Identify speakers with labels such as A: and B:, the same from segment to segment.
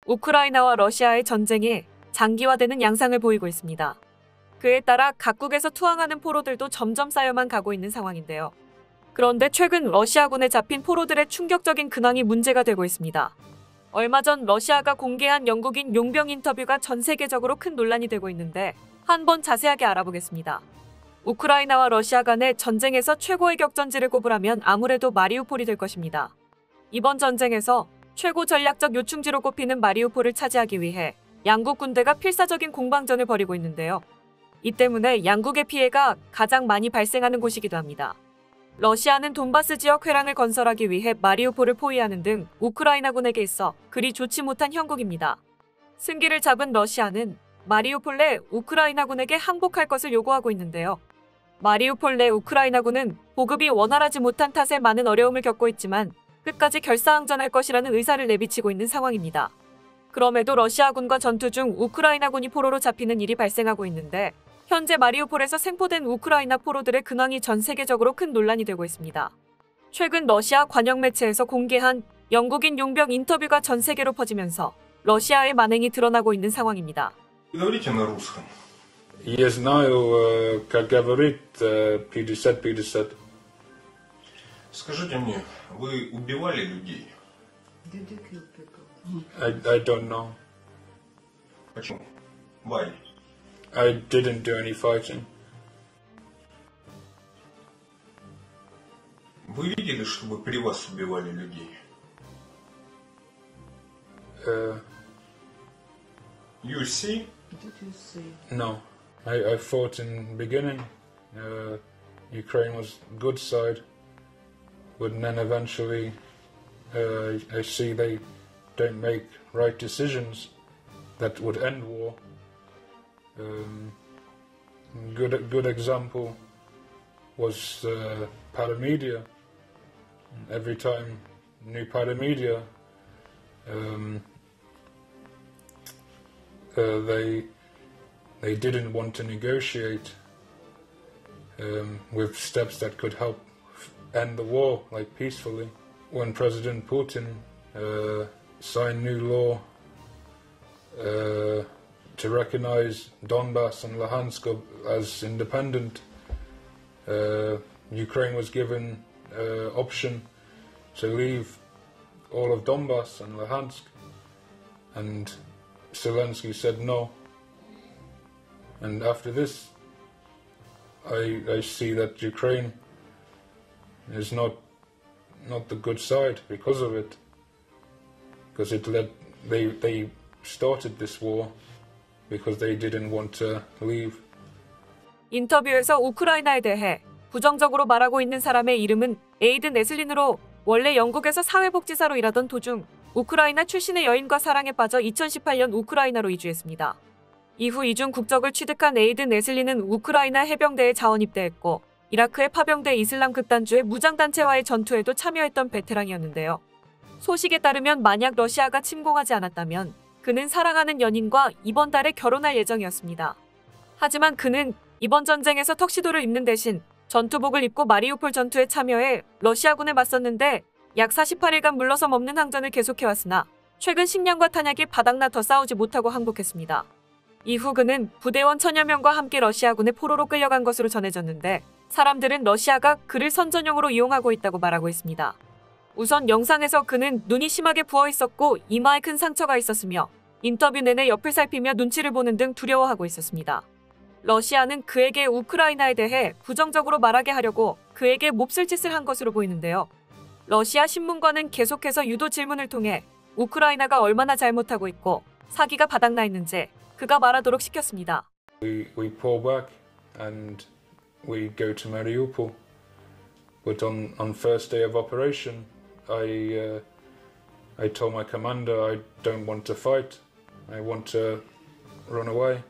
A: 우크라이나와 러시아의 전쟁이 장기화되는 양상을 보이고 있습니다. 그에 따라 각국에서 투항하는 포로들도 점점 쌓여만 가고 있는 상황인데요. 그런데 최근 러시아군에 잡힌 포로들의 충격적인 근황이 문제가 되고 있습니다. 얼마 전 러시아가 공개한 영국인 용병 인터뷰가 전 세계적으로 큰 논란이 되고 있는데 한번 자세하게 알아보겠습니다. 우크라이나와 러시아 간의 전쟁에서 최고의 격전지를 꼽으라면 아무래도 마리우폴이 될 것입니다. 이번 전쟁에서 최고 전략적 요충지로 꼽히는 마리우폴을 차지하기 위해 양국 군대가 필사적인 공방전을 벌이고 있는데요. 이 때문에 양국의 피해가 가장 많이 발생하는 곳이기도 합니다. 러시아는 돈바스 지역 회랑을 건설하기 위해 마리우폴을 포위하는 등 우크라이나군에게 있어 그리 좋지 못한 형국입니다. 승기를 잡은 러시아는 마리우폴 내 우크라이나군에게 항복할 것을 요구하고 있는데요. 마리우폴 내 우크라이나군은 보급이 원활하지 못한 탓에 많은 어려움을 겪고 있지만 끝까지 결사항전할 것이라는 의사를 내비치고 있는 상황입니다. 그럼에도 러시아군과 전투 중 우크라이나군이 포로로 잡히는 일이 발생하고 있는데 현재 마리우폴에서 생포된 우크라이나 포로들의 근황이 전 세계적으로 큰 논란이 되고 있습니다. 최근 러시아 관영 매체에서 공개한 영국인 용병 인터뷰가 전 세계로 퍼지면서 러시아의 만행이 드러나고 있는 상황입니다.
B: Я знаю, как говорит 50-50.
C: Скажите мне, вы убивали людей?
B: I don't know.
C: Почему? Why?
B: I didn't do any fighting.
C: Вы видели, чтобы при вас убивали людей? You see?
B: No. I fought in the beginning. Ukraine was good side. But then eventually I see they don't make right decisions that would end war. Good example was Paramedia. Every time new Paramedia, they didn't want to negotiate with steps that could help end the war, like peacefully. When President Putin signed new law to recognize Donbass and Luhansk as independent, Ukraine was given option to leave all of Donbass and Luhansk, and Zelensky said no. And after this, I see that Ukraine is not the good side because of it, because they started this war because they didn't want to leave.
A: 인터뷰에서 우크라이나에 대해 부정적으로 말하고 있는 사람의 이름은 에이든 에슬린으로 원래 영국에서 사회복지사로 일하던 도중 우크라이나 출신의 여인과 사랑에 빠져 2018년 우크라이나로 이주했습니다. 이후 이중 국적을 취득한 에이든 에슬린은 우크라이나 해병대에 자원 입대했고 이라크의 파병대 이슬람 극단주의 무장단체와의 전투에도 참여했던 베테랑이었는데요. 소식에 따르면 만약 러시아가 침공하지 않았다면 그는 사랑하는 연인과 이번 달에 결혼할 예정이었습니다. 하지만 그는 이번 전쟁에서 턱시도를 입는 대신 전투복을 입고 마리우폴 전투에 참여해 러시아군에 맞섰는데 약 48일간 물러섬 없는 항전을 계속해왔으나 최근 식량과 탄약이 바닥나 더 싸우지 못하고 항복했습니다. 이후 그는 부대원 1000여 명과 함께 러시아군의 포로로 끌려간 것으로 전해졌는데 사람들은 러시아가 그를 선전용으로 이용하고 있다고 말하고 있습니다. 우선 영상에서 그는 눈이 심하게 부어있었고 이마에 큰 상처가 있었으며 인터뷰 내내 옆을 살피며 눈치를 보는 등 두려워하고 있었습니다. 러시아는 그에게 우크라이나에 대해 부정적으로 말하게 하려고 그에게 몹쓸 짓을 한 것으로 보이는데요. 러시아 신문과는 계속해서 유도 질문을 통해 우크라이나가 얼마나 잘못하고 있고 사기가 바닥나 있는지 그가 말하도록 시켰습니다.
B: We pull back and we go to Mariupol. But on first day of operation, I told my commander I don't want to fight. I want to run away.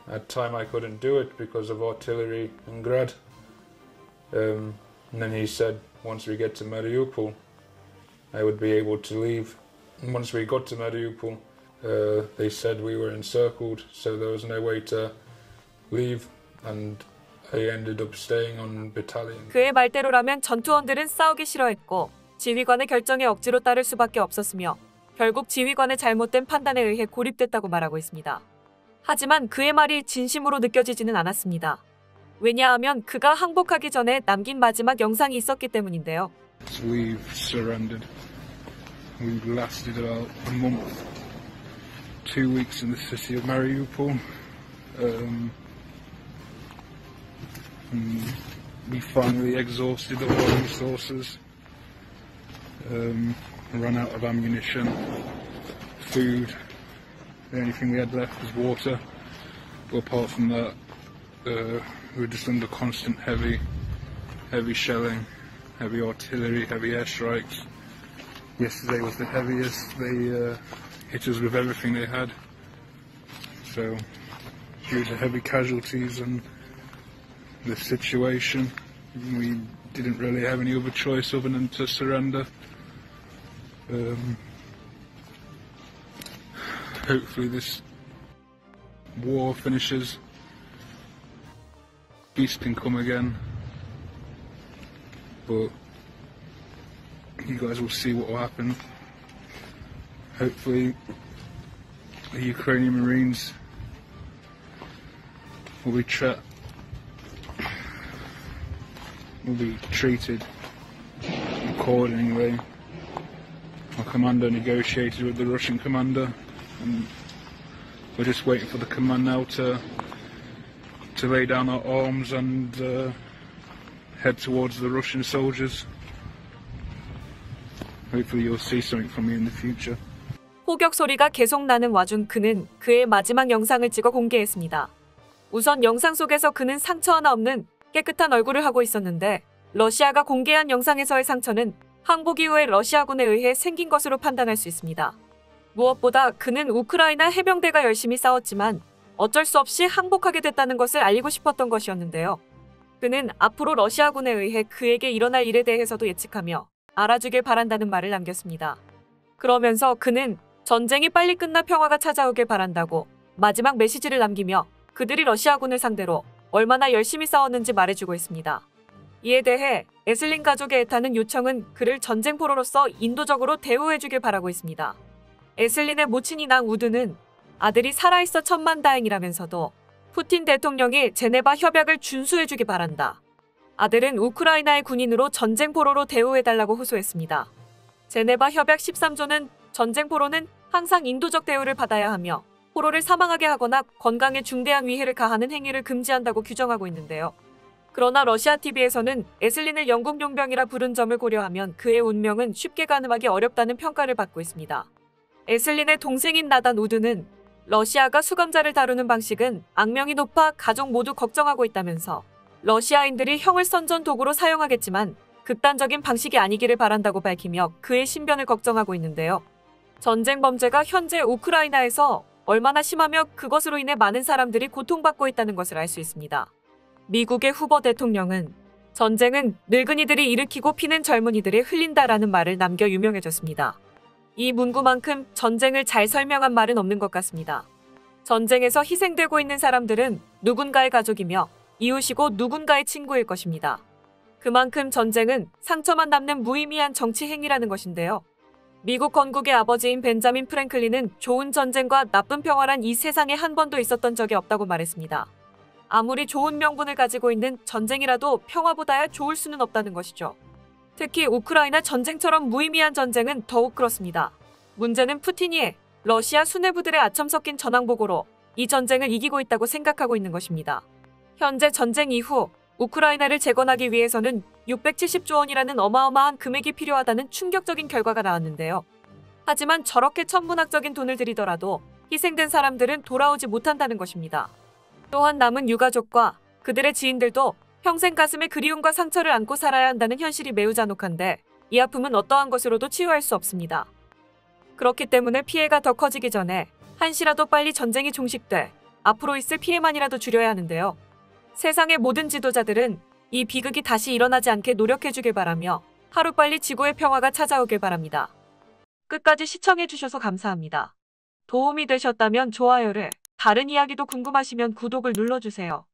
B: At time I couldn't do it because of artillery and grad. And then he said once we get to Mariupol, I would be able to leave. And once we got to Mariupol, they said we were encircled, so there was no way to leave, and I ended up staying on battalion.
A: 그의 말대로라면 전투원들은 싸우기 싫어했고 지휘관의 결정에 억지로 따를 수밖에 없었으며 결국 지휘관의 잘못된 판단에 의해 고립됐다고 말하고 있습니다. 하지만 그의 말이 진심으로 느껴지지는 않았습니다. 왜냐하면 그가 항복하기 전에 남긴 마지막 영상이 있었기 때문인데요.
B: So we've surrendered. We've lasted about a month, 2 weeks in the city of Mariupol. We finally exhausted all our resources. Ran out of ammunition, food. The only thing we had left was water. But apart from that, we were just under constant heavy shelling, heavy artillery, heavy airstrikes. Yesterday was the heaviest. They hit us with everything they had. So, due to heavy casualties and the situation, we didn't really have any other choice other than to surrender. Hopefully this war finishes. Peace can come again. But you guys will see what will happen. Hopefully the Ukrainian Marines will be treated accordingly. Our commander negotiated with the Russian commander, and we're just waiting for the command now to lay down our arms and head towards the Russian soldiers. Hopefully you'll see something from me in the future.
A: 호격 소리가 계속 나는 와중 그는 그의 마지막 영상을 찍어 공개했습니다. 우선 영상 속에서 그는 상처 하나 없는 깨끗한 얼굴을 하고 있었는데 러시아가 공개한 영상에서의 상처는 항복 이후에 러시아군에 의해 생긴 것으로 판단할 수 있습니다. 무엇보다 그는 우크라이나 해병대가 열심히 싸웠지만 어쩔 수 없이 항복하게 됐다는 것을 알리고 싶었던 것이었는데요. 그는 앞으로 러시아군에 의해 그에게 일어날 일에 대해서도 예측하며 알아주길 바란다는 말을 남겼습니다. 그러면서 그는 전쟁이 빨리 끝나 평화가 찾아오길 바란다고 마지막 메시지를 남기며 그들이 러시아군을 상대로 얼마나 열심히 싸웠는지 말해주고 있습니다. 이에 대해 에슬린 가족의 애타는 요청은 그를 전쟁 포로로서 인도적으로 대우해주길 바라고 있습니다. 에슬린의 모친이랑 우드는 아들이 살아있어 천만다행이라면서도 푸틴 대통령이 제네바 협약을 준수해주기 바란다. 아들은 우크라이나의 군인으로 전쟁 포로로 대우해달라고 호소했습니다. 제네바 협약 13조는 전쟁 포로는 항상 인도적 대우를 받아야 하며 포로를 사망하게 하거나 건강에 중대한 위해를 가하는 행위를 금지한다고 규정하고 있는데요. 그러나 러시아 TV에서는 에슬린을 영국 용병이라 부른 점을 고려하면 그의 운명은 쉽게 가늠하기 어렵다는 평가를 받고 있습니다. 에슬린의 동생인 나단 우드는 러시아가 수감자를 다루는 방식은 악명이 높아 가족 모두 걱정하고 있다면서 러시아인들이 형을 선전 도구로 사용하겠지만 극단적인 방식이 아니기를 바란다고 밝히며 그의 신변을 걱정하고 있는데요. 전쟁 범죄가 현재 우크라이나에서 얼마나 심하며 그것으로 인해 많은 사람들이 고통받고 있다는 것을 알 수 있습니다. 미국의 후보 대통령은 전쟁은 늙은이들이 일으키고 피는 젊은이들이 흘린다라는 말을 남겨 유명해졌습니다. 이 문구만큼 전쟁을 잘 설명한 말은 없는 것 같습니다. 전쟁에서 희생되고 있는 사람들은 누군가의 가족이며 이웃이고 누군가의 친구일 것입니다. 그만큼 전쟁은 상처만 남는 무의미한 정치 행위라는 것인데요. 미국 건국의 아버지인 벤자민 프랭클린은 좋은 전쟁과 나쁜 평화란 이 세상에 한 번도 있었던 적이 없다고 말했습니다. 아무리 좋은 명분을 가지고 있는 전쟁이라도 평화보다야 좋을 수는 없다는 것이죠. 특히 우크라이나 전쟁처럼 무의미한 전쟁은 더욱 그렇습니다. 문제는 푸틴이 러시아 수뇌부들의 아첨 섞인 전황보고로 이 전쟁을 이기고 있다고 생각하고 있는 것입니다. 현재 전쟁 이후 우크라이나를 재건하기 위해서는 670조 원이라는 어마어마한 금액이 필요하다는 충격적인 결과가 나왔는데요. 하지만 저렇게 천문학적인 돈을 들이더라도 희생된 사람들은 돌아오지 못한다는 것입니다. 또한 남은 유가족과 그들의 지인들도 평생 가슴에 그리움과 상처를 안고 살아야 한다는 현실이 매우 잔혹한데 이 아픔은 어떠한 것으로도 치유할 수 없습니다. 그렇기 때문에 피해가 더 커지기 전에 한시라도 빨리 전쟁이 종식돼 앞으로 있을 피해만이라도 줄여야 하는데요. 세상의 모든 지도자들은 이 비극이 다시 일어나지 않게 노력해주길 바라며 하루빨리 지구의 평화가 찾아오길 바랍니다. 끝까지 시청해주셔서 감사합니다. 도움이 되셨다면 좋아요를, 다른 이야기도 궁금하시면 구독을 눌러주세요.